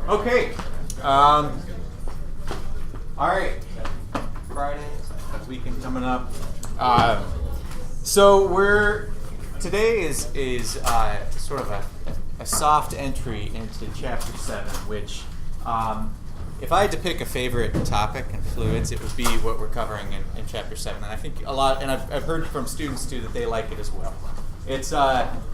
Okay. All right. Friday, weekend coming up. So today is sort of a soft entry into Chapter 7, which, if I had to pick a favorite topic in fluids, it would be what we're covering in Chapter 7. And I think a lot, and I've heard from students too that they like it as well. It's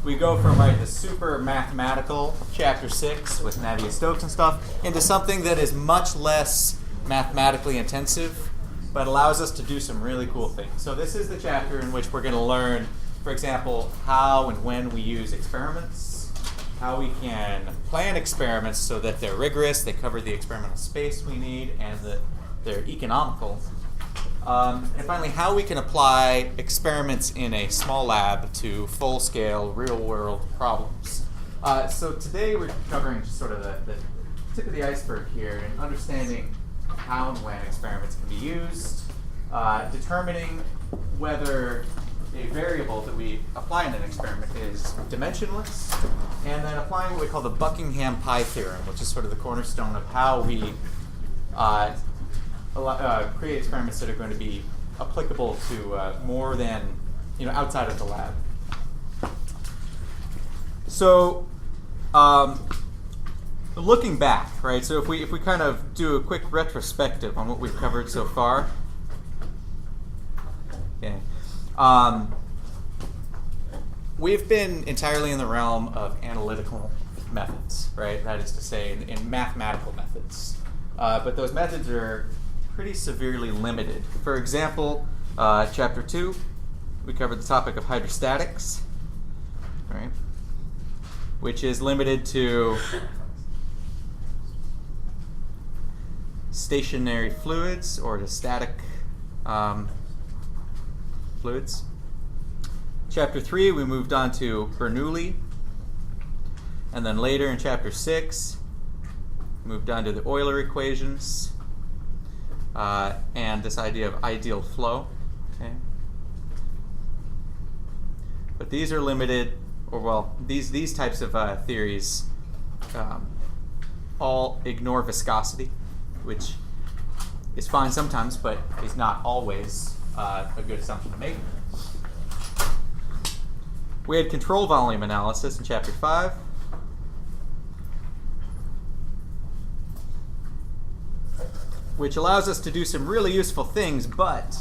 we go from the super mathematical Chapter 6 with Navi Stokes and stuff into something that is much less mathematically intensive, but allows us to do some really cool things. So this is the chapter in which we're going to learn, for example, how and when we use experiments, how we can plan experiments so that they're rigorous, they cover the experimental space we need, and that they're economical. And finally, how we can apply experiments in a small lab to full-scale, real-world problems. So today we're covering just sort of the tip of the iceberg here and understanding how and when experiments can be used, determining whether a variable that we apply in an experiment is dimensionless, and then applying what we call the Buckingham Pi Theorem, which is sort of the cornerstone of how we create experiments that are going to be applicable to more than outside of the lab. So, looking back, right? So if we kind of do a quick retrospective on what we've covered so far, okay, we've been entirely in the realm of analytical methods, right? That is to say, in mathematical methods, but those methods are pretty severely limited. For example, Chapter 2, we covered the topic of hydrostatics, right? Which is limited to stationary fluids or to static fluids. Chapter 3, we moved on to Bernoulli, and then later in Chapter 6, moved on to the Euler equations, and this idea of ideal flow. Okay. But these are limited, or well, these types of theories all ignore viscosity, which is fine sometimes, but is not always a good assumption to make. We had control volume analysis in Chapter 5. Which allows us to do some really useful things, but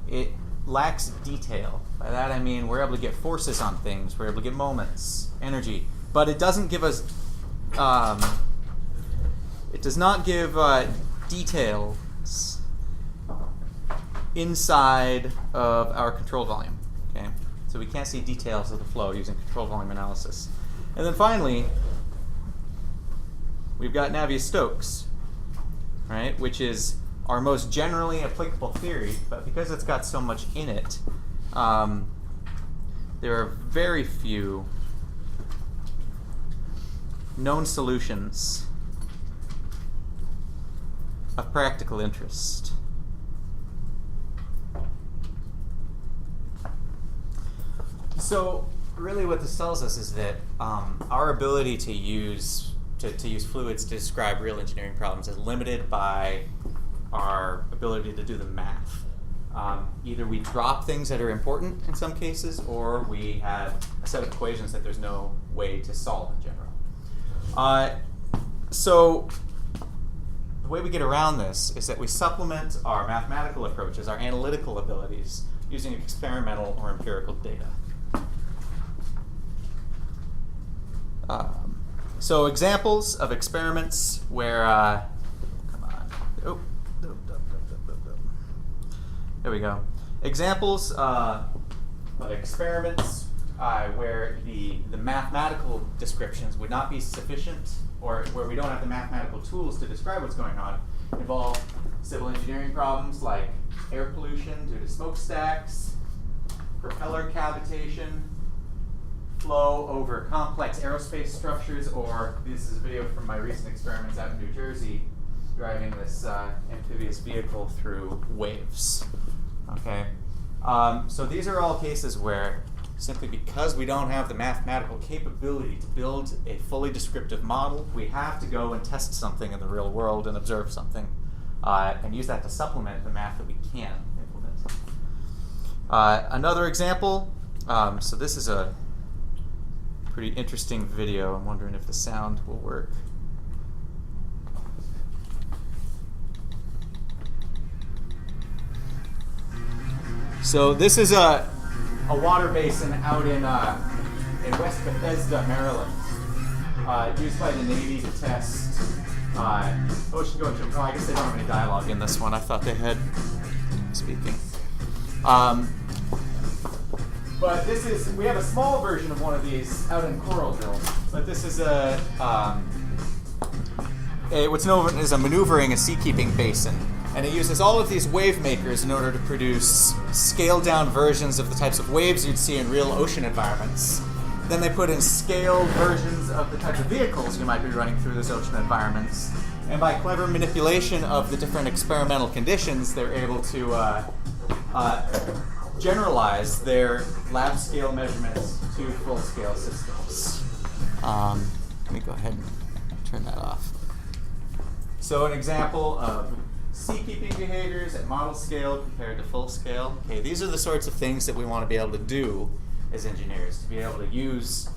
it lacks detail. By that I mean we're able to get forces on things, we're able to get moments, energy, but it doesn't give us, it does not give details inside of our control volume. Okay, so we can't see details of the flow using control volume analysis. And then finally, we've got Navi Stokes, right, which is our most generally applicable theory, but because it's got so much in it, there are very few known solutions of practical interest. So really what this tells us is that our ability to use fluids to describe real engineering problems is limited by our ability to do the math. Either we drop things that are important in some cases, or we have a set of equations that there's no way to solve in general. So the way we get around this is that we supplement our mathematical approaches, our analytical abilities, using experimental or empirical data. So examples of experiments where, there we go. Examples of experiments where the mathematical descriptions would not be sufficient, or where we don't have the mathematical tools to describe what's going on, involve civil engineering problems like air pollution due to smokestacks, propeller cavitation, flow over complex aerospace structures, or this is a video from my recent experiments out in New Jersey, driving this amphibious vehicle through waves. Okay, so these are all cases where simply because we don't have the mathematical capability to build a fully descriptive model. We have to go and test something in the real world and observe something and use that to supplement the math that we can implement. Another example, so this is a pretty interesting video. I'm wondering if the sound will work. So this is a water basin out in West Bethesda, Maryland, used by the Navy to test ocean-going ships. Oh, I guess they don't have any dialogue in this one. I thought they had speaking. But this is, we have a small version of one of these out in Coralville, but this is what's known as a maneuvering, a sea-keeping basin. And it uses all of these wave makers in order to produce scaled-down versions of the types of waves you'd see in real ocean environments. Then they put in scaled versions of the types of vehicles you might be running through those ocean environments. And by clever manipulation of the different experimental conditions, they're able to generalize their lab-scale measurements to full-scale systems. Let me go ahead and turn that off. So an example of sea-keeping behaviors at model scale compared to full scale. Okay, these are the sorts of things that we want to be able to do as engineers, to be able to use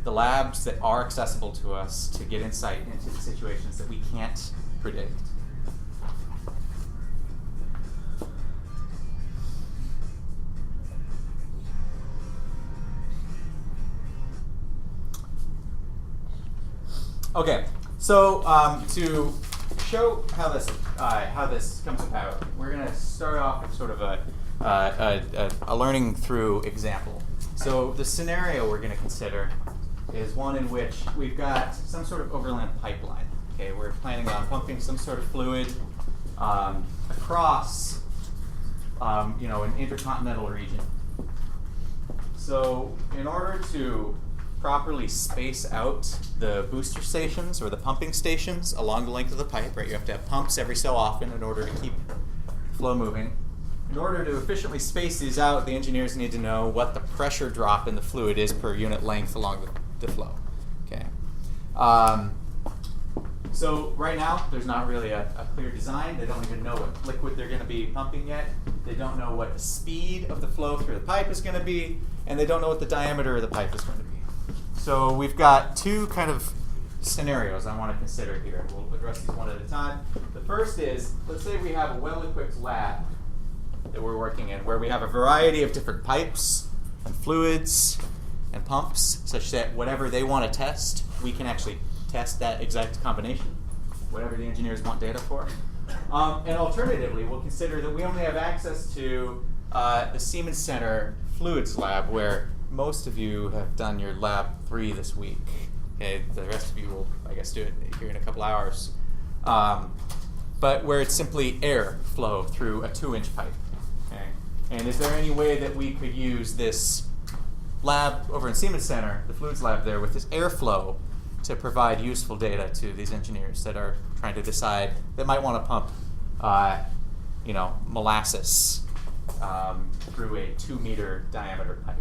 the labs that are accessible to us to get insight into the situations that we can't predict. Okay, so to show how this comes about, we're going to start off with sort of a learning through example. So the scenario we're going to consider is one in which we've got some sort of overland pipeline. Okay, we're planning on pumping some sort of fluid across, an intercontinental region. So in order to properly space out the booster stations or the pumping stations along the length of the pipe, right? You have to have pumps every so often in order to keep flow moving. In order to efficiently space these out, the engineers need to know what the pressure drop in the fluid is per unit length along the flow. Okay. So right now, there's not really a clear design. They don't even know what liquid they're going to be pumping yet. They don't know what the speed of the flow through the pipe is going to be, and they don't know what the diameter of the pipe is going to be. So we've got two kind of scenarios I want to consider here. We'll address these one at a time. The first is, let's say we have a well-equipped lab that we're working in where we have a variety of different pipes and fluids and pumps such that whatever they want to test, we can actually test that exact combination, whatever the engineers want data for. And alternatively, we'll consider that we only have access to the Siemens Center Fluids Lab, where most of you have done your lab 3 this week. Okay, the rest of you will, I guess, do it here in a couple hours. But where it's simply air flow through a 2-inch pipe. Okay? And is there any way that we could use this lab over in Siemens Center, the fluids lab there, with this airflow to provide useful data to these engineers that are trying to decide, that might want to pump, molasses through a 2-meter diameter pipe?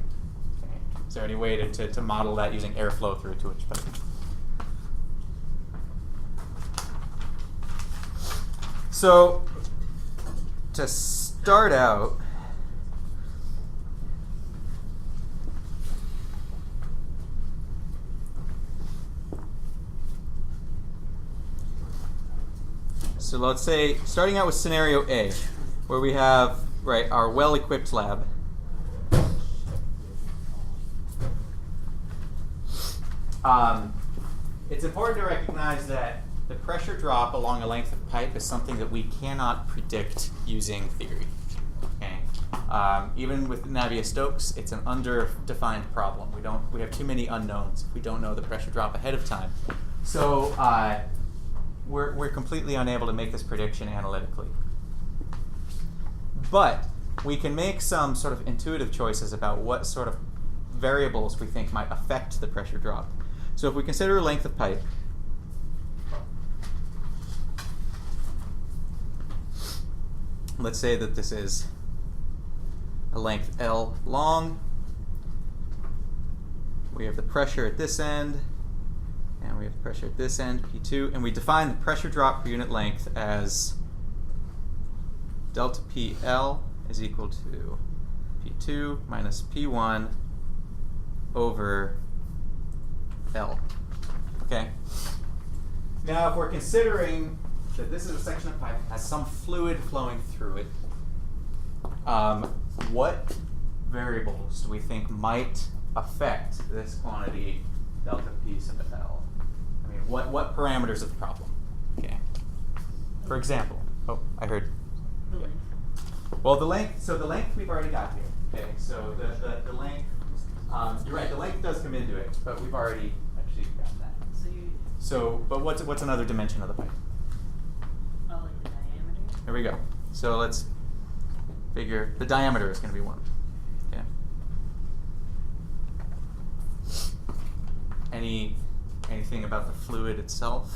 Is there any way to model that using airflow through a 2-inch pipe? So to start out, so let's say, starting out with scenario A, where we have our well-equipped lab. It's important to recognize that the pressure drop along a length of pipe is something that we cannot predict using theory. Okay? Even with Navi Stokes, it's an underdefined problem. We have too many unknowns. We don't know the pressure drop ahead of time. So we're completely unable to make this prediction analytically. But we can make some sort of intuitive choices about what sort of variables we think might affect the pressure drop. So if we consider a length of pipe, let's say that this is a length L long we have the pressure at this end, and we have the pressure at this end, P2, and we define the pressure drop per unit length as delta PL is equal to P2 minus P1 over L. Okay? Now, if we're considering that this is a section of pipe that has some fluid flowing through it, what variables do we think might affect this quantity delta P sub L? I mean, what parameters of the problem? Okay. For example, oh, I heard. The length. Well, the length. So the length we've already got here. Okay. So the length. You're right. The length does come into it, but we've already actually got that. But what's another dimension of the pipe? Oh, like the diameter. There we go. So let's figure the diameter is going to be 1. Okay. Anything about the fluid itself?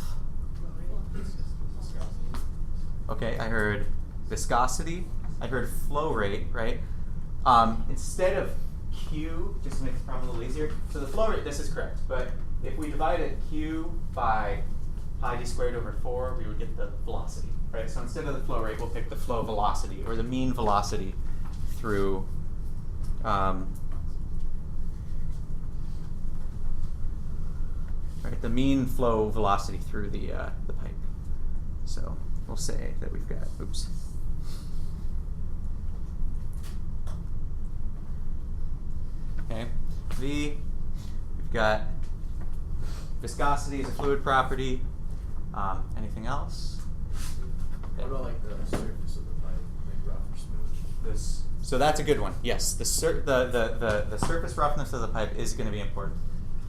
Okay, I heard viscosity. I heard flow rate, right? Instead of Q, just to make the problem a little easier. So the flow rate, this is correct, but if we divided Q by pi d squared over 4, we would get the velocity, right? So instead of the flow rate, we'll pick the flow velocity, or the mean velocity through right, the mean flow velocity through the pipe. So we'll say that we've got, oops. Okay, V, we've got viscosity as a fluid property. Anything else? What about like the surface of the pipe, like rough or smooth? So that's a good one. Yes, the surface roughness of the pipe is going to be important.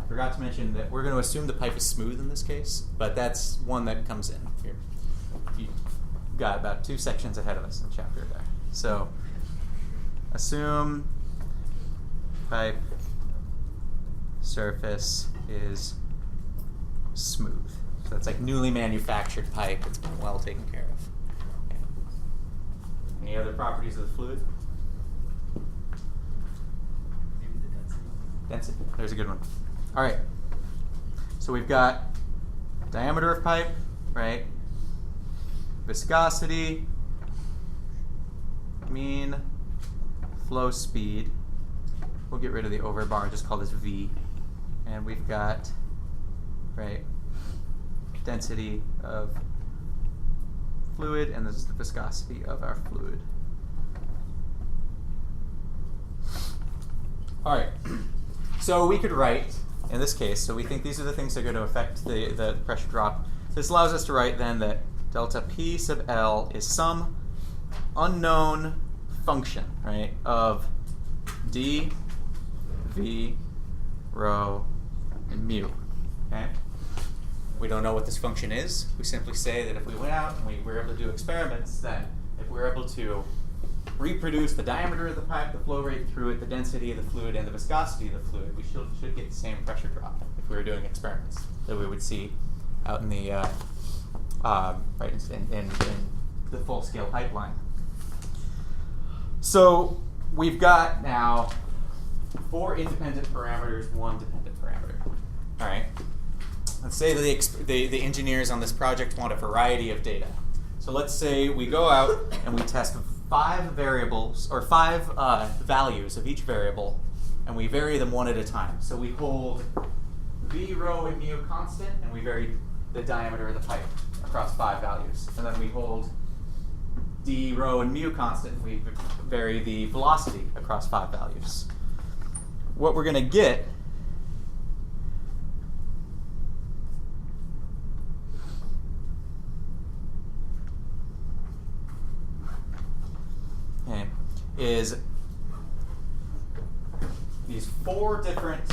I forgot to mention that we're going to assume the pipe is smooth in this case, but that's one that comes in here. You got about 2 sections ahead of us in chapter there. So assume pipe surface is smooth. So that's like newly manufactured pipe. It's been well taken care of. Okay. Any other properties of the fluid? Maybe the density. Density. There's a good one. All right. So we've got diameter of pipe, right? Viscosity, mean flow speed. We'll get rid of the over bar and just call this V. And we've got, right, density of fluid, and this is the viscosity of our fluid. All right. So we could write, in this case, so we think these are the things that are going to affect the pressure drop. This allows us to write then that delta P sub L is some unknown function, right, of d, v, rho, and mu. Okay? We don't know what this function is. We simply say that if we went out and we were able to do experiments, then if we were able to reproduce the diameter of the pipe, the flow rate through it, the density of the fluid, and the viscosity of the fluid, we should get the same pressure drop if we were doing experiments that we would see out in the right in the full-scale pipeline. So we've got now 4 independent parameters, 1 dependent parameter. All right. Let's say that the engineers on this project want a variety of data. So let's say we go out and we test 5 variables, or 5 values of each variable, and we vary them one at a time. So we hold v, rho, and mu constant, and we vary the diameter of the pipe across 5 values. And then we hold d, rho, and mu constant, and we vary the velocity across 5 values. What we're going to get is these 4 different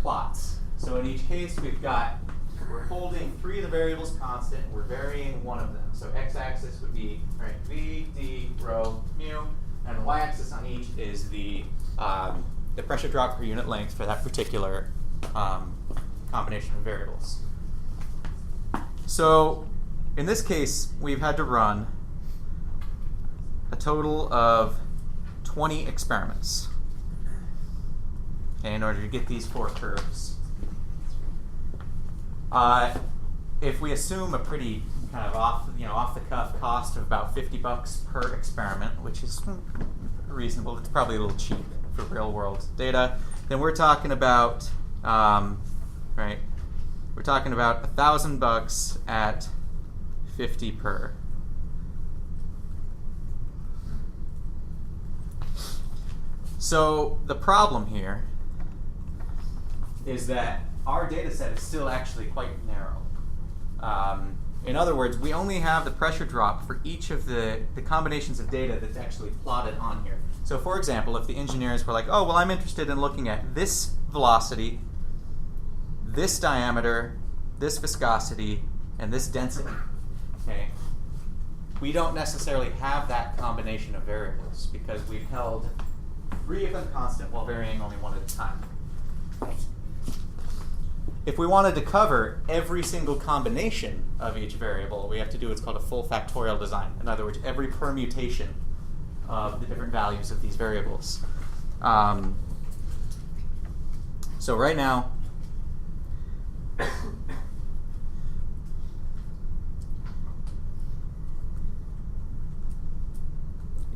plots. So in each case, we're holding 3 of the variables constant. We're varying 1 of them. So x-axis would be v, d, rho, mu, and the y-axis on each is the pressure drop per unit length for that particular combination of variables. So in this case, we've had to run a total of 20 experiments. okay, in order to get these four curves. If we assume a pretty kind of off the cuff cost of about $50 per experiment, which is reasonable, it's probably a little cheap for real world data, then we're talking about right. We're talking about $1,000 at 50 per. So the problem here is that our data set is still actually quite narrow. In other words, we only have the pressure drop for each of the combinations of data that's actually plotted on here. So for example, if the engineers were like, oh, well, I'm interested in looking at this velocity, this diameter, this viscosity, and this density, okay? We don't necessarily have that combination of variables because we've held 3 of them constant while varying only one at a time. If we wanted to cover every single combination of each variable, we have to do what's called a full factorial design. In other words, every permutation of the different values of these variables. So right now,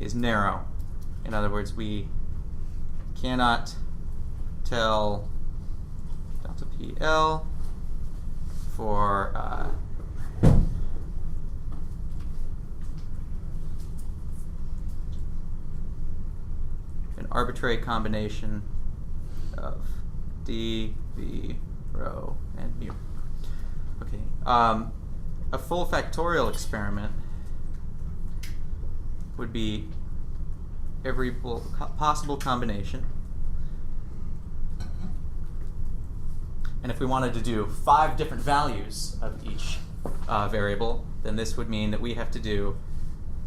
is narrow. In other words, we cannot tell delta PL for an arbitrary combination of D, V, rho, and mu. Okay. A full factorial experiment would be every possible combination. And if we wanted to do 5 different values of each variable, then this would mean that we have to do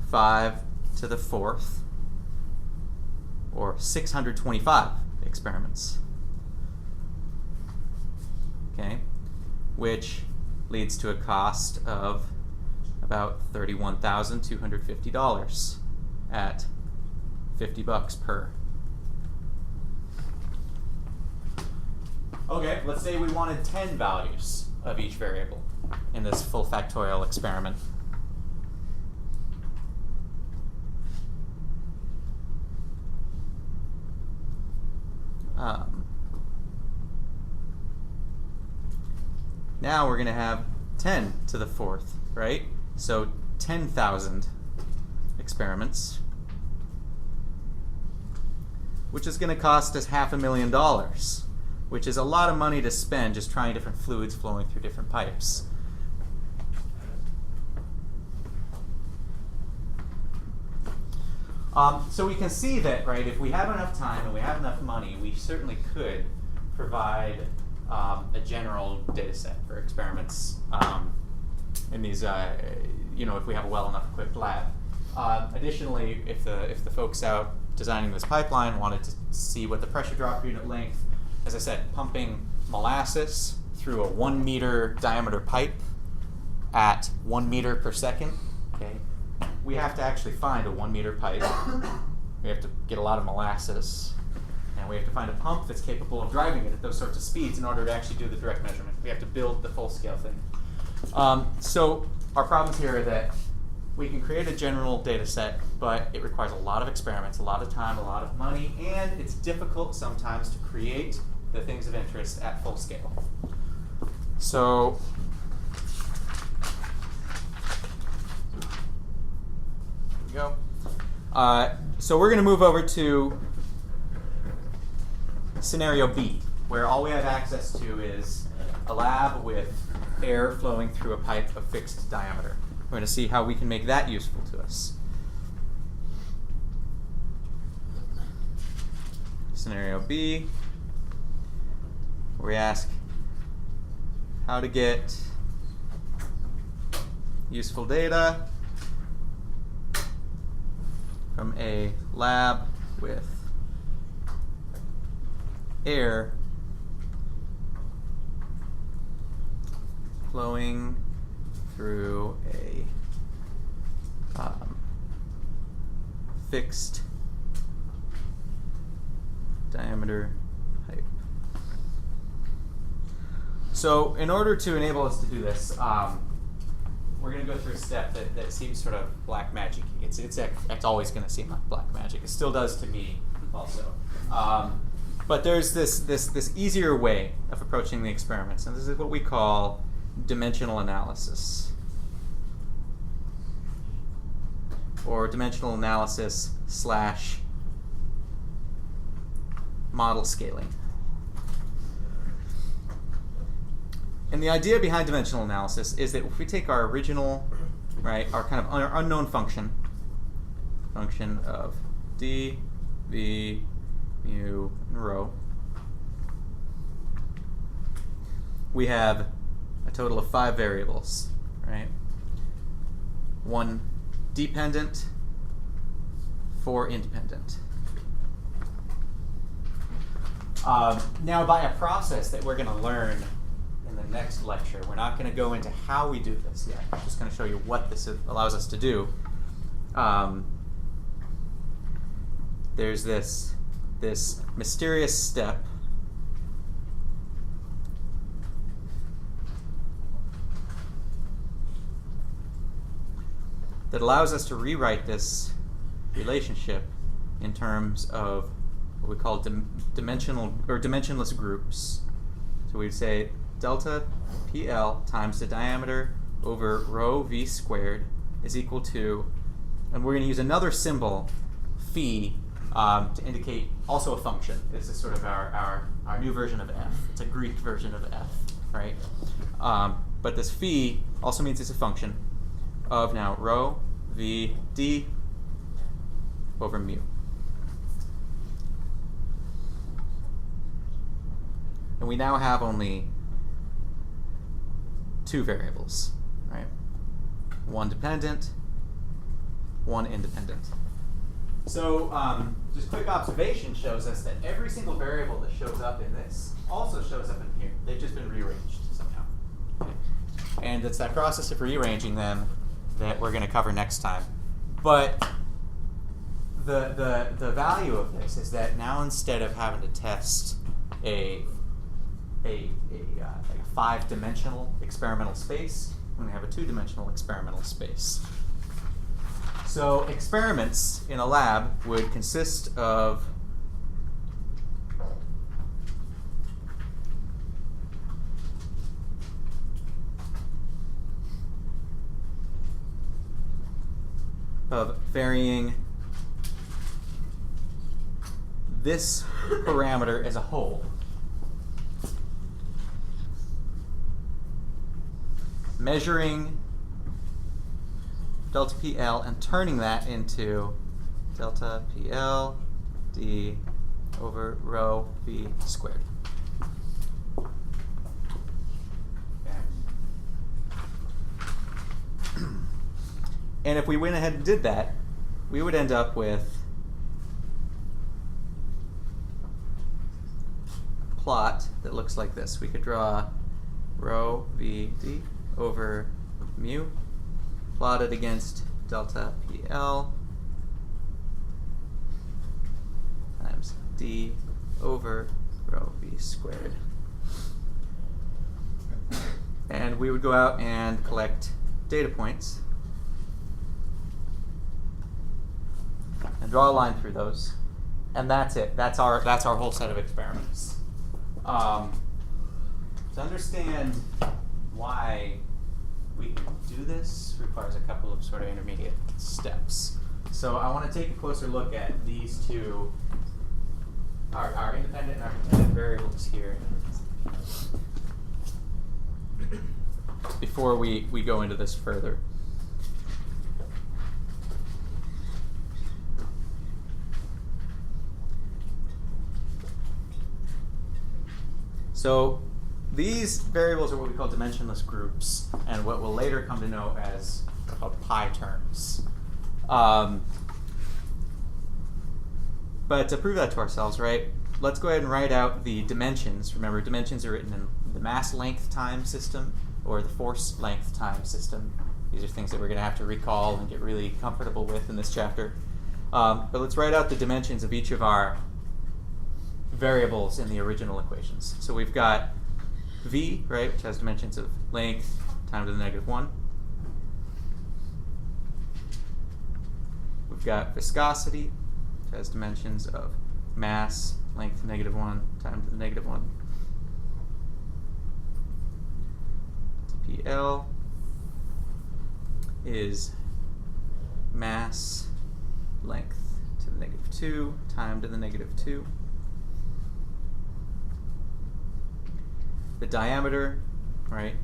5 to the 4th, or 625 experiments. Okay, which leads to a cost of about $31,250 at $50 per. Okay, let's say we wanted 10 values of each variable in this full factorial experiment. Now we're going to have 10 to the 4th, right? So 10,000 experiments, which is going to cost us $500,000, which is a lot of money to spend just trying different fluids flowing through different pipes. So we can see that, right, if we have enough time and we have enough money, we certainly could provide a general data set for experiments in these, if we have a well enough equipped lab. Additionally, if the folks out designing this pipeline wanted to see what the pressure drop unit length, as I said, pumping molasses through a 1 meter diameter pipe at 1 meter per second, okay, we have to actually find a 1 meter pipe. We have to get a lot of molasses, and we have to find a pump that's capable of driving it at those sorts of speeds in order to actually do the direct measurement. We have to build the full scale thing. So our problems here are that we can create a general data set, but it requires a lot of experiments, a lot of time, a lot of money, and it's difficult sometimes to create the things of interest at full scale. So here we go. So we're going to move over to scenario B, where all we have access to is a lab with air flowing through a pipe of fixed diameter. We're going to see how we can make that useful to us. Scenario B, where we ask how to get useful data from a lab with air flowing through a fixed diameter pipe. So in order to enable us to do this, we're going to go through a step that seems sort of black magic. It's always going to seem like black magic. It still does to me also. But there's this easier way of approaching the experiments, and this is what we call dimensional analysis, or dimensional analysis / model scaling. And the idea behind dimensional analysis is that if we take our original, right, our kind of unknown function of d, v, mu, and rho, we have a total of 5 variables, right? 1 dependent, 4 independent. Now, by a process that we're going to learn in the next lecture, we're not going to go into how we do this yet. I'm just going to show you what this allows us to do. There's this mysterious step that allows us to rewrite this relationship in terms of what we call dimensional or dimensionless groups. So we'd say delta PL times the diameter over rho v squared is equal to, and we're going to use another symbol, phi, to indicate also a function. This is sort of our new version of f. It's a Greek version of f, right? But this phi also means it's a function of now rho v d over mu. And we now have only 2 variables, right? 1 dependent, 1 independent. So just quick observation shows us that every single variable that shows up in this also shows up in here. They've just been rearranged somehow. Okay? And it's that process of rearranging them that we're going to cover next time. But the value of this is that now instead of having to test a 5-dimensional experimental space, we're going to have a 2-dimensional experimental space. So experiments in a lab would consist of varying this parameter as a whole, measuring delta PL and turning that into delta PL d over rho v squared. And if we went ahead and did that, we would end up with a plot that looks like this. We could draw rho v d over mu plotted against delta PL times d over rho v squared. And we would go out and collect data points and draw a line through those, and that's it. That's our whole set of experiments. To understand why we can do this requires a couple of sort of intermediate steps. So I want to take a closer look at these two, our independent and our dependent variables here, before we go into this further. So these variables are what we call dimensionless groups, and what we'll later come to know as called pi terms. But to prove that to ourselves, right, let's go ahead and write out the dimensions. Remember, dimensions are written in the mass length time system or the force length time system. These are things that we're going to have to recall and get really comfortable with in this chapter. But let's write out the dimensions of each of our variables in the original equations. So we've got V, right, which has dimensions of length times to the negative 1. We've got viscosity, which has dimensions of mass, length negative 1 times to the negative 1. PL is mass, length to the negative 2 times to the negative 2. The diameter, right,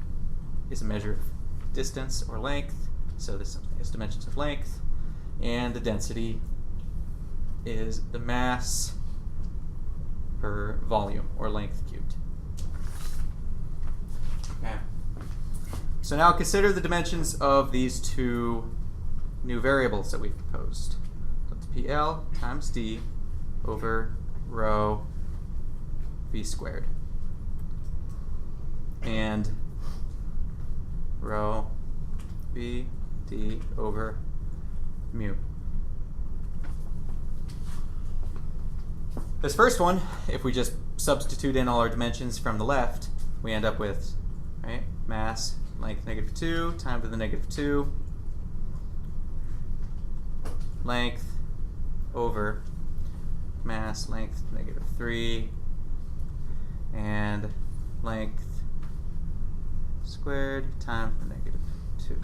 is a measure of distance or length, so this is dimensions of length. And the density is the mass per volume, or length cubed. Okay. So now consider the dimensions of these two new variables that we've proposed. So it's PL times D over rho V squared. And rho V D over mu. This first one, if we just substitute in all our dimensions from the left, we end up with, right, mass, length negative 2 times to the negative 2, length over mass, length negative 3, and length squared times the negative 2.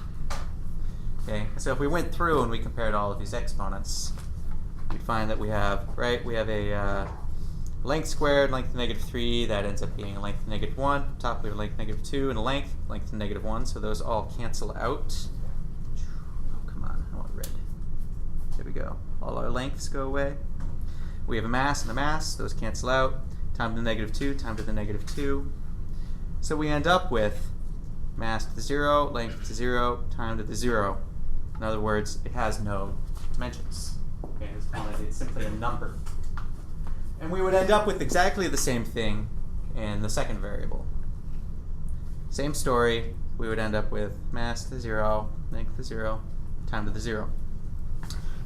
Okay, so if we went through and we compared all of these exponents, we'd find that we have, right, we have a length squared, length negative 3, that ends up being a length negative 1. Top we have a length negative 2, and a length negative 1, so those all cancel out. Oh, come on, I want red. There we go. All our lengths go away. We have a mass and a mass, those cancel out. Times to the negative 2, times to the negative 2. So we end up with mass to the 0, length to 0, time to the 0. In other words, it has no dimensions. Okay, this quantity is simply a number. And we would end up with exactly the same thing in the second variable. Same story, we would end up with mass to 0, length to 0, time to the 0.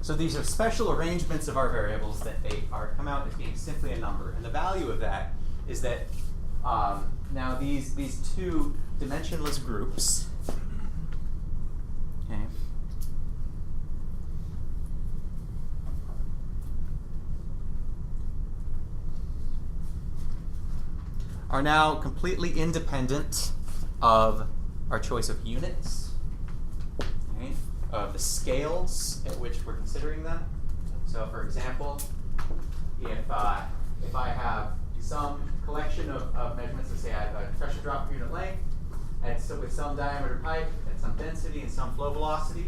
So these are special arrangements of our variables that they come out as being simply a number. And the value of that is that now these two dimensionless groups, okay, are now completely independent of our choice of units, okay, of the scales at which we're considering them. So for example, if I have some collection of measurements, let's say I have a pressure drop per unit length, and so with some diameter pipe, and some density and some flow velocity,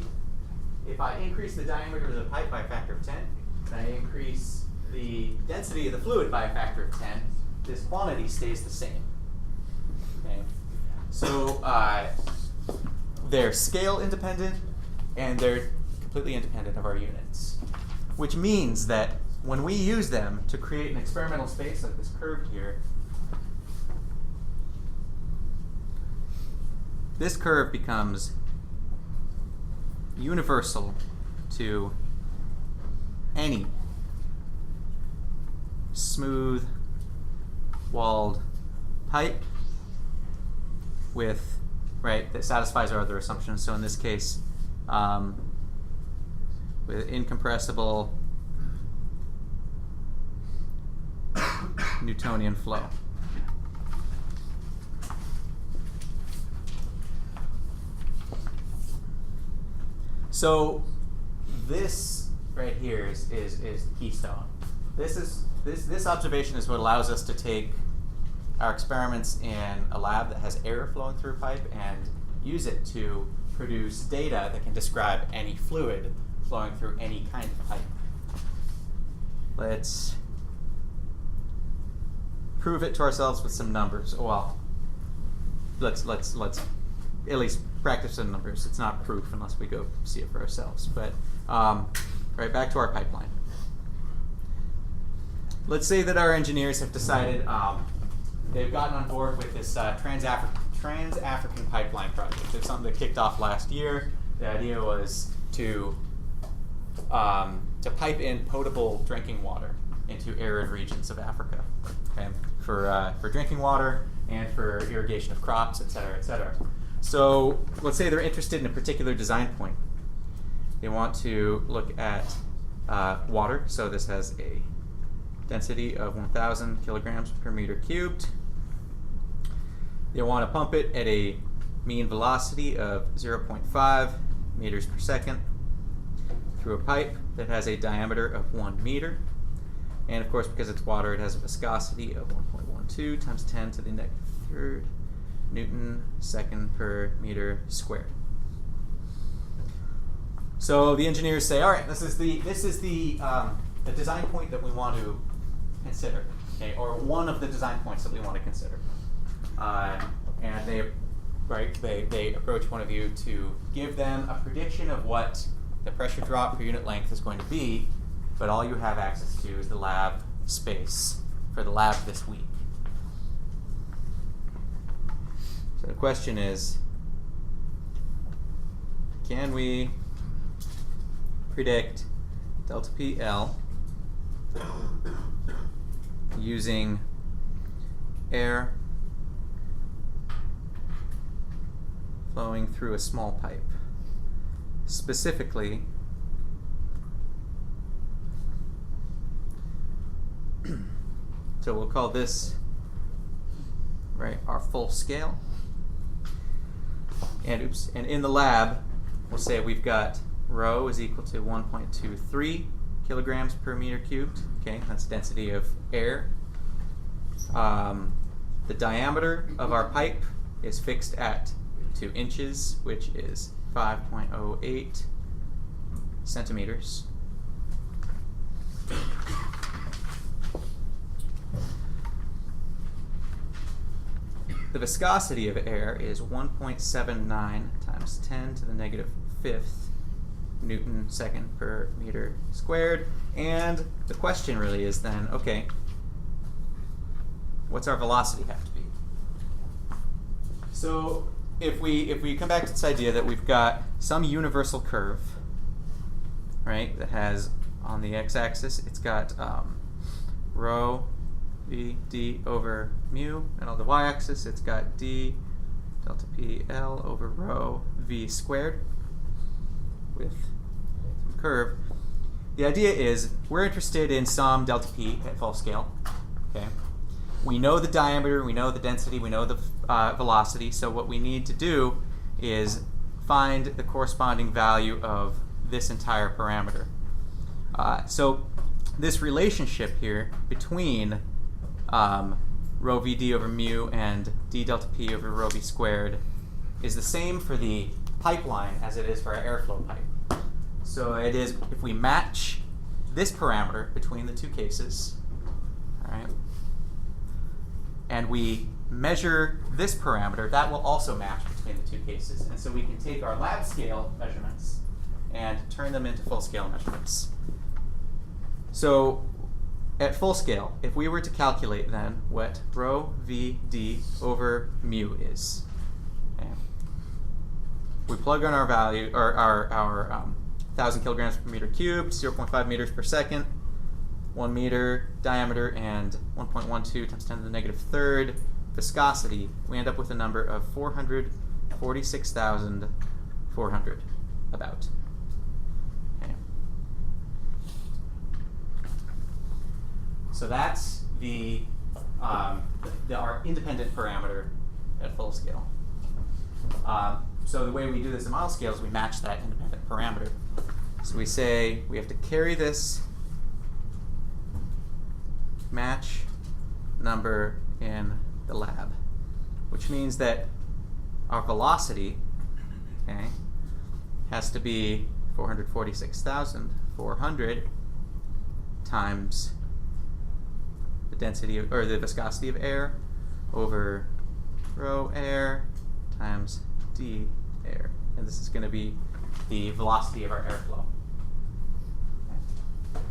if I increase the diameter of the pipe by a factor of 10, and I increase the density of the fluid by a factor of 10, this quantity stays the same. Okay? So they're scale independent, and they're completely independent of our units, which means that when we use them to create an experimental space like this curve here, this curve becomes universal to any smooth walled pipe with, right, that satisfies our other assumptions. So in this case, with incompressible Newtonian flow. So this right here is the keystone. This observation is what allows us to take our experiments in a lab that has air flowing through a pipe and use it to produce data that can describe any fluid flowing through any kind of pipe. Let's prove it to ourselves with some numbers. Well, let's at least practice some numbers. It's not proof unless we go see it for ourselves. But right back to our pipeline. Let's say that our engineers have decided they've gotten on board with this Trans-African pipeline project. It's something that kicked off last year. The idea was to pipe in potable drinking water into arid regions of Africa. Okay, for drinking water, and for irrigation of crops, et cetera, et cetera. So let's say they're interested in a particular design point. They want to look at water. So this has a density of 1,000 kilograms per meter cubed. They want to pump it at a mean velocity of 0.5 meters per second through a pipe that has a diameter of 1 meter. And of course, because it's water, it has a viscosity of 1.12 times 10 to the negative third Newton second per meter squared. So the engineers say, all right, this is the design point that we want to consider, okay, or one of the design points that we want to consider. And they approach one of you to give them a prediction of what the pressure drop per unit length is going to be, but all you have access to is the lab space for the lab this week. So the question is, can we predict delta PL using air flowing through a small pipe? Specifically, so we'll call this, right, our full scale. And in the lab, we'll say we've got rho is equal to 1.23 kilograms per meter cubed. Okay, that's density of air. The diameter of our pipe is fixed at 2 inches, which is 5.08 centimeters. The viscosity of air is 1.79 times 10 to the negative fifth Newton second per meter squared. And the question really is then, okay, what's our velocity have to be? So if we come back to this idea that we've got some universal curve, right, that has on the x-axis, it's got rho v d over mu, and on the y-axis it's got d delta p l over rho v squared with some curve. The idea is we're interested in some delta p at full scale. Okay, we know the diameter, we know the density, we know the velocity. So what we need to do is find the corresponding value of this entire parameter. So this relationship here between rho v d over mu and d delta p over rho v squared is the same for the pipeline as it is for our airflow pipe. So it is, if we match this parameter between the two cases, all right, and we measure this parameter, that will also match between the two cases. And so we can take our lab scale measurements and turn them into full scale measurements. So at full scale, if we were to calculate then what rho v d over mu is, okay, we plug in our value, or our 1,000 kilograms per meter cubed, 0.5 meters per second, 1 meter diameter, and 1.12 times 10 to the negative third viscosity, we end up with a number of 446,400 about. Okay. So that's our independent parameter at full scale. So the way we do this in model scale is we match that independent parameter. So we say we have to carry this match number in the lab, which means that our velocity, okay, has to be 446,400 times the density of, or the viscosity of air over rho air times d air, and this is going to be the velocity of our airflow. Okay.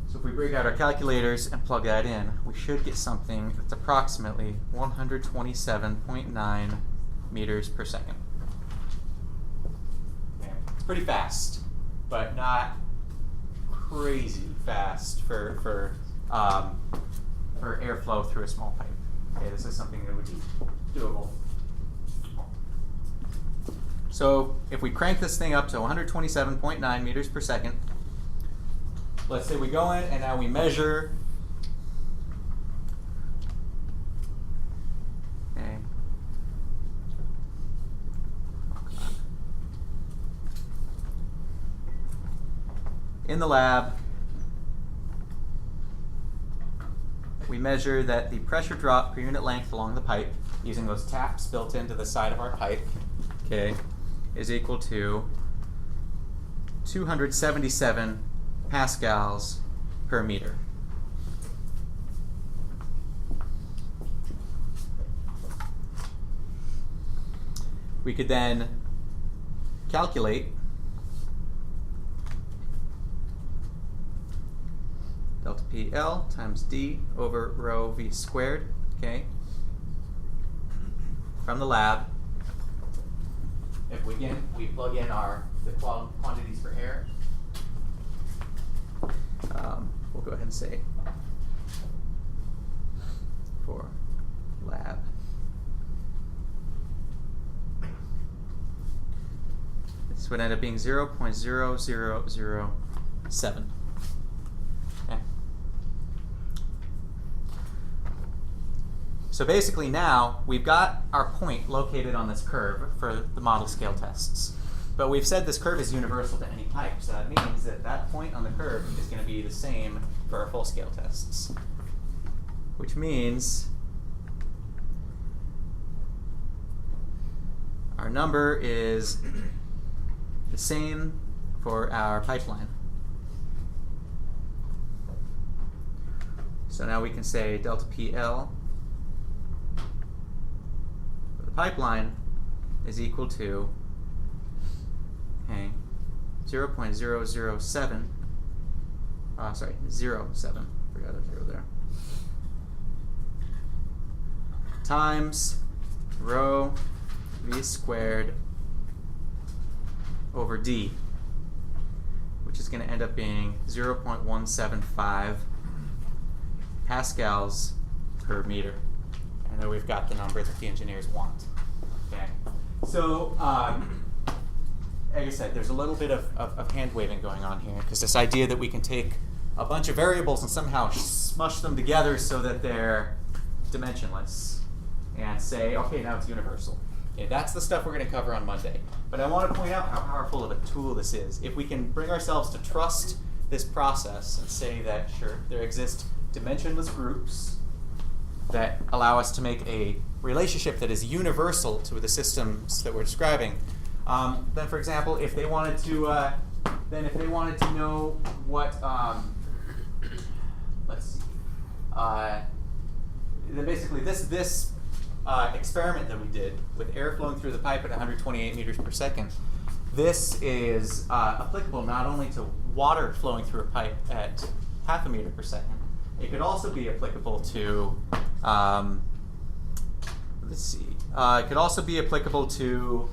So if we break out our calculators and plug that in, we should get something that's approximately 127.9 meters per second. Okay. It's pretty fast, but not crazy fast for airflow through a small pipe. Okay, this is something that would be doable. So if we crank this thing up to 127.9 meters per second, let's say we go in and now we measure. Okay. In the lab, we measure that the pressure drop per unit length along the pipe, using those taps built into the side of our pipe, okay, is equal to 277 pascals per meter. We could then calculate delta PL times D over rho V squared, okay, from the lab. If we plug in the quantities for air, we'll go ahead and say for lab. This would end up being 0.0007. Okay. So basically now we've got our point located on this curve for the model scale tests. But we've said this curve is universal to any pipe, so that means that that point on the curve is going to be the same for our full scale tests. Which means our number is the same for our pipeline. So now we can say delta PL for the pipeline is equal to 0.007, 07, forgot a zero there, times rho V squared over D, which is going to end up being 0.175 pascals per meter. I know we've got the number that the engineers want. Okay, so like I said, there's a little bit of hand waving going on here, because this idea that we can take a bunch of variables and somehow smush them together so that they're dimensionless and say, okay, now it's universal. Okay, that's the stuff we're going to cover on Monday. But I want to point out how powerful of a tool this is. If we can bring ourselves to trust this process and say that, sure, there exist dimensionless groups that allow us to make a relationship that is universal to the systems that we're describing, then, for example, if they wanted to know what, let's see, then basically this experiment that we did with air flowing through the pipe at 128 meters per second, this is applicable not only to water flowing through a pipe at half a meter per second. It could also be applicable to, let's see, it could also be applicable to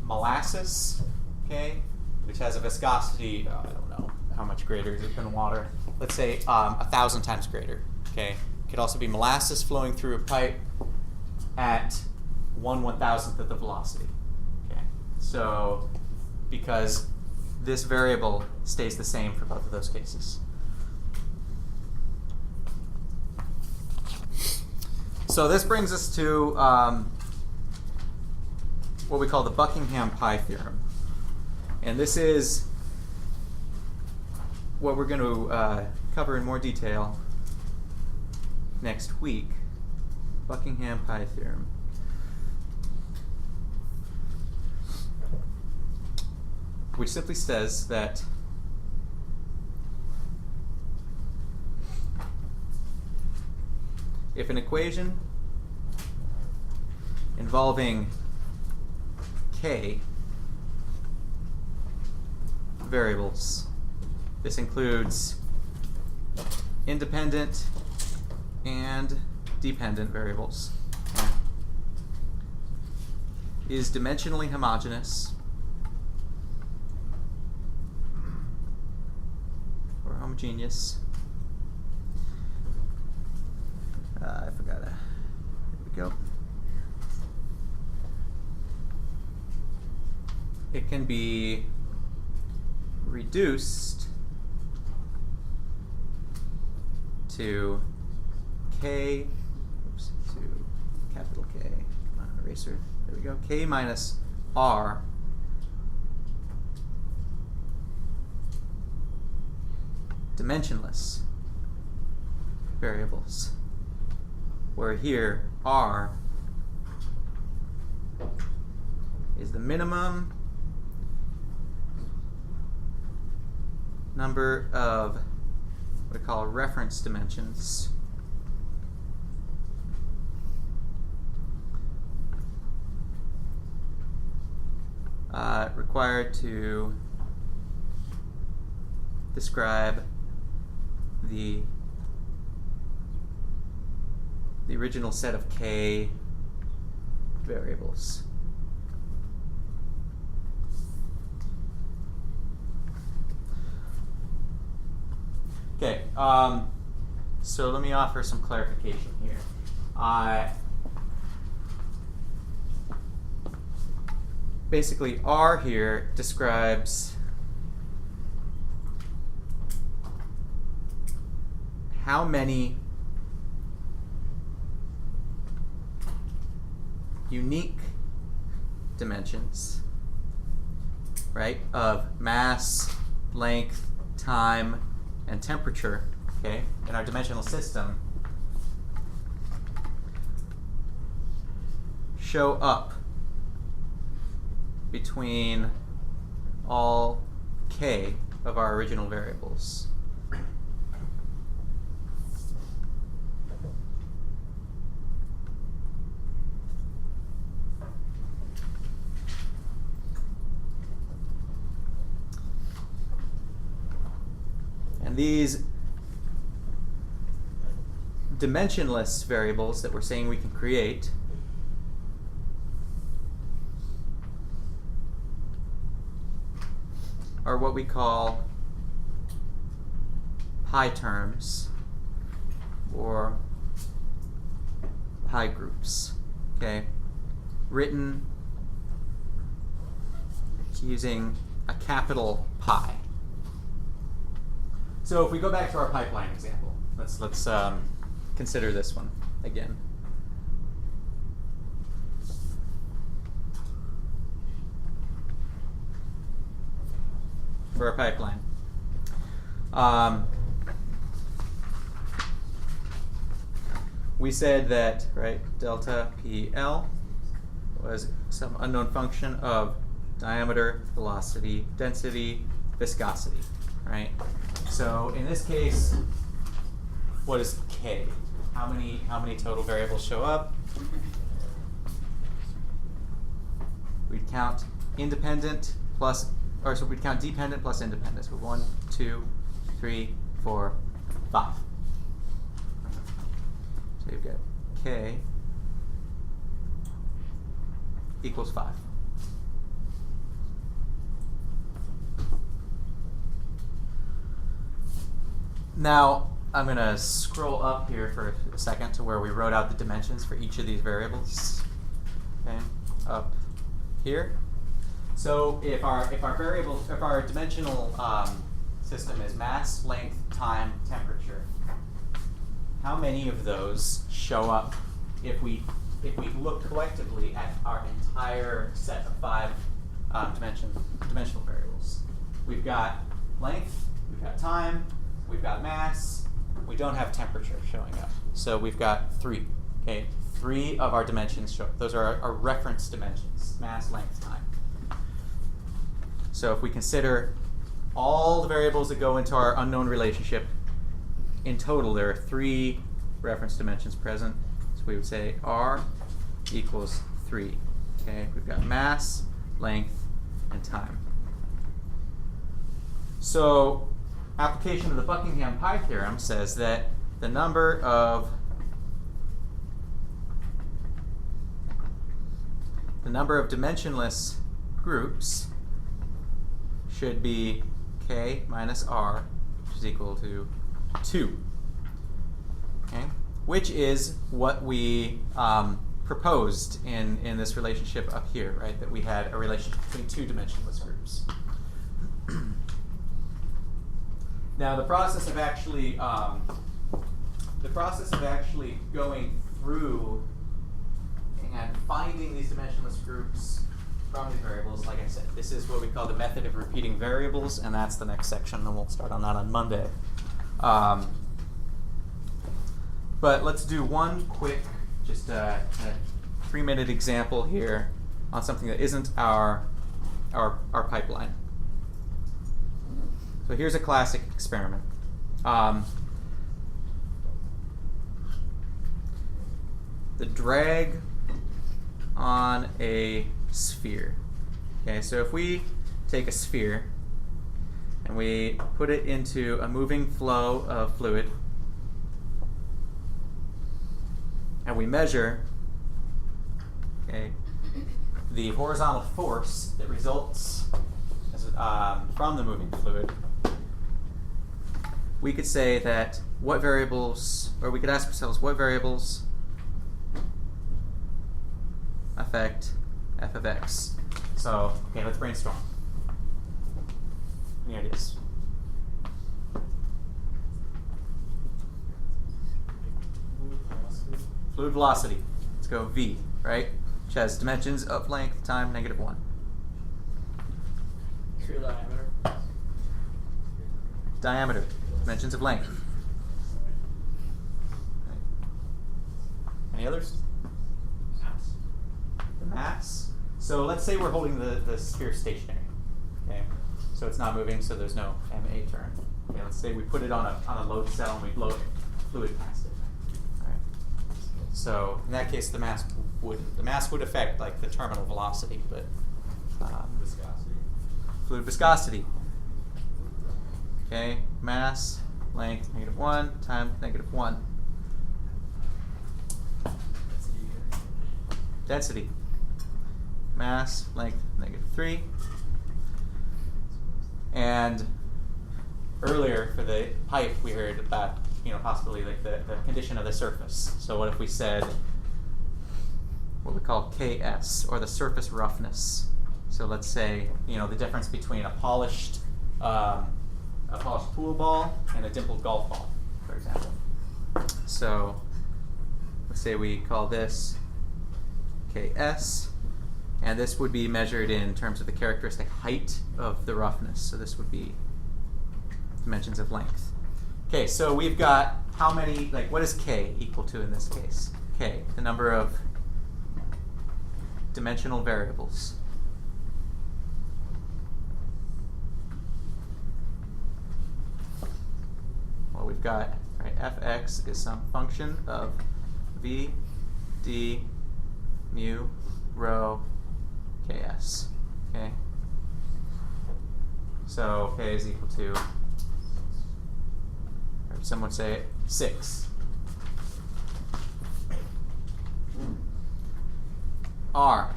molasses, okay, which has a viscosity, I don't know how much greater is it than water. Let's say 1,000 times greater, okay. It could also be molasses flowing through a pipe at 1/1000th of the velocity, okay. So, because this variable stays the same for both of those cases. So this brings us to what we call the Buckingham Pi Theorem. And this is what we're going to cover in more detail next week. Buckingham Pi Theorem. Which simply says that if an equation involving k variables, this includes independent and dependent variables, is dimensionally homogeneous or homogeneous. I forgot go. It can be reduced to K, to capital K, come on, eraser, there we go, K minus R dimensionless variables, where here R is the minimum number of what we call reference dimensions required to describe the original set of K variables. Okay, so let me offer some clarification here. Basically, R here describes how many unique dimensions, right, of mass, length, time, and temperature, okay, in our dimensional system show up between all K of our original variables. And these dimensionless variables that we're saying we can create are what we call pi terms or pi groups, okay? Written using a capital pi. So if we go back to our pipeline example, let's consider this one again. For a pipeline. We said that, right, delta PL was some unknown function of diameter, velocity, density, viscosity, right? So in this case, what is K? How many total variables show up? We'd count independent plus, or so we'd count dependent plus independent. So 1, 2, 3, 4, 5. So you've got K equals 5. Now, I'm going to scroll up here for a second to where we wrote out the dimensions for each of these variables. Okay, up here. So if our dimensional system is mass, length, time, temperature, how many of those show up if we look collectively at our entire set of 5 dimensional variables? We've got length, we've got time, we've got mass, we don't have temperature showing up. So we've got 3, okay? 3 of our dimensions show up. Those are our reference dimensions, mass, length, time. So if we consider all the variables that go into our unknown relationship, in total there are 3 reference dimensions present. So we would say R equals 3, okay? We've got mass, length, and time. So application of the Buckingham Pi Theorem says that the number of dimensionless groups should be K minus R, which is equal to 2. Okay? Which is what we proposed in this relationship up here, right? That we had a relationship between two dimensionless groups. Now the process of actually going through and finding these dimensionless groups from these variables, like I said, this is what we call the method of repeating variables, and that's the next section, and we'll start on that on Monday. But let's do one quick, just a 3-minute example here on something that isn't our pipeline. So here's a classic experiment. The drag on a sphere. Okay, so if we take a sphere and we put it into a moving flow of fluid, and we measure, okay, the horizontal force that results from the moving fluid, we could say that what variables, or we could ask ourselves what variables affect f of x. So, okay, let's brainstorm. Any ideas? Fluid velocity. Let's go v, right? Which has dimensions of length time -1. Sphere diameter. Diameter. Dimensions of length. Okay. Any others? Mass. The mass. So let's say we're holding the sphere stationary. Okay. So it's not moving, so there's no MA term. Okay, let's say we put it on a load cell and we blow fluid past it. All right. So in that case, the mass would affect like the terminal velocity, but Viscosity. fluid viscosity. Okay, mass, length -1 times -1. Density. Mass, length -3. And earlier for the pipe, we heard about, possibly like the condition of the surface. So what if we said what we call Ks, or the surface roughness? So let's say, the difference between a polished pool ball and a dimpled golf ball, for example. So let's say we call this Ks, and this would be measured in terms of the characteristic height of the roughness. So this would be dimensions of length. Okay, so we've got how many, what is K equal to in this case? K, the number of dimensional variables. Well, we've got, right, fx is some function of v, d, mu, rho, ks. Okay? So k is equal to, or someone say 6. R,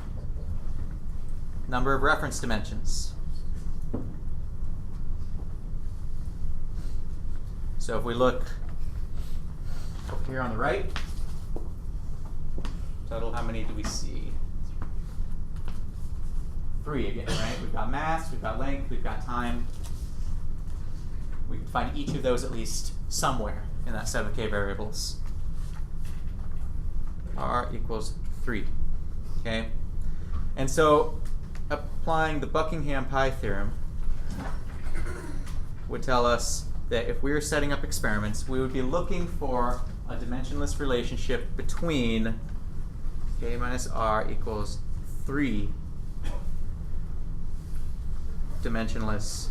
number of reference dimensions. So if we look over here on the right, total, how many do we see? 3 again, right? We've got mass, we've got length, we've got time. We can find each of those at least somewhere in that set of k variables. R equals 3. Okay? And so applying the Buckingham Pi Theorem would tell us that if we were setting up experiments, we would be looking for a dimensionless relationship between k minus r equals 3 dimensionless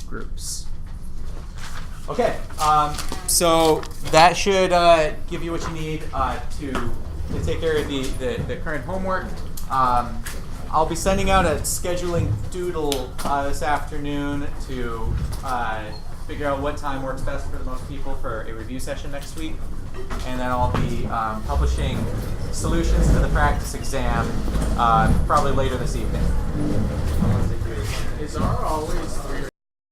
groups. Okay, so that should give you what you need to take care of the current homework. I'll be sending out a scheduling doodle this afternoon to figure out what time works best for the most people for a review session next week. And then I'll be publishing solutions to the practice exam probably later this evening. Is R always 3?